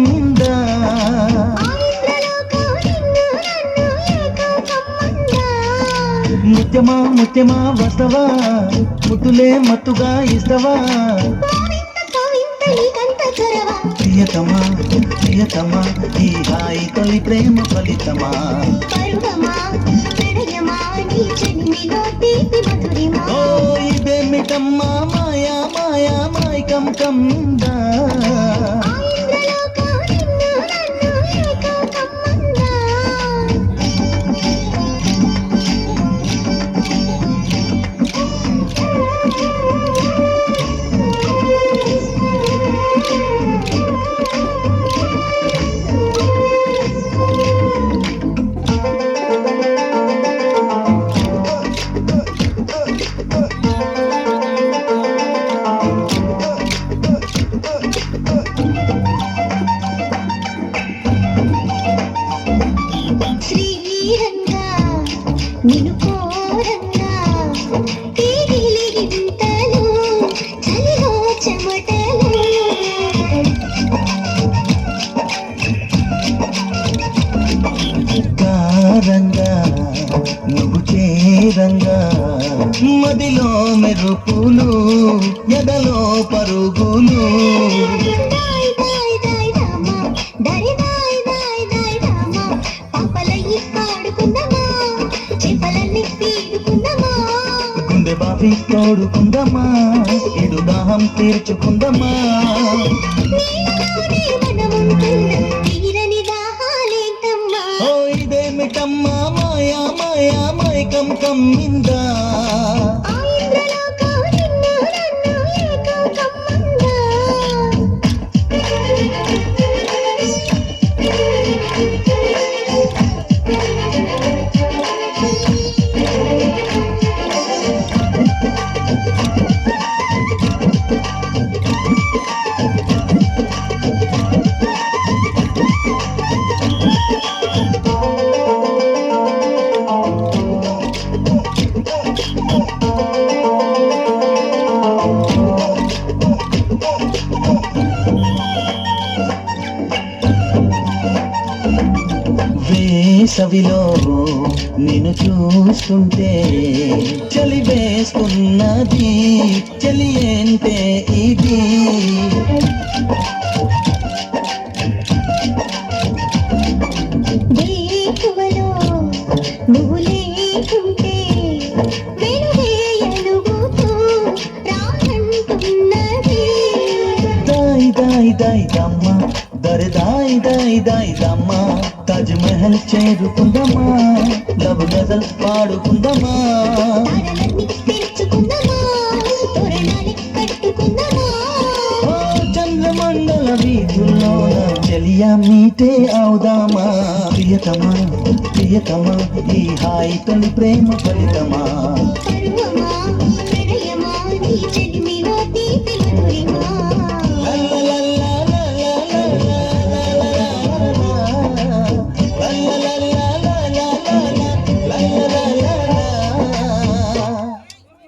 కమ్మిందా ముత్యమా ముత్యమా వస్తవా ముద్దులే మత్తుగా ఇస్తవా ప్రియతమా ప్రియతమా ఈ హాయి తొలి ప్రేమ ఫలితమా ఓ ఇదేమిటమ్మా మాయా మాయా మాయకం కమ్మిందా నిను కోరంగా తీగిలిగింతలు చలిలో చెమటలు కారంగా నువ్వు చేరంగా మదిలో మెరుపులు ఎదలో పరుగులు గుండె బావి తోడుకుందమ్మా ఇడు దాహం తీర్చుకుందమ్మా ఓ ఇదేమిటమ్మా మాయా మాయా మైకం కమ్మిందా వేసవిలో నిన్ను చూస్తుంటే చలి వేస్తున్నది చలి ఏంటే ఇది వేకువలో నువ్వు లేకుంటే వెలుగేయలుగుతూ రానంటున్నది దాయి దాయి దాయి దమ్మ దరి దాయి దాయి దాయి దమ్మ తాజ్ మహల్ చేరుకుందమ్మా లవ్ గజల్ పాడుకుందమ్మా చంద్రమండల వీధుల్లోన చెలియా మీటే అవుదామా ప్రియతమా ప్రియతమా ఈ హాయి తొలి ప్రేమ ఫలితమా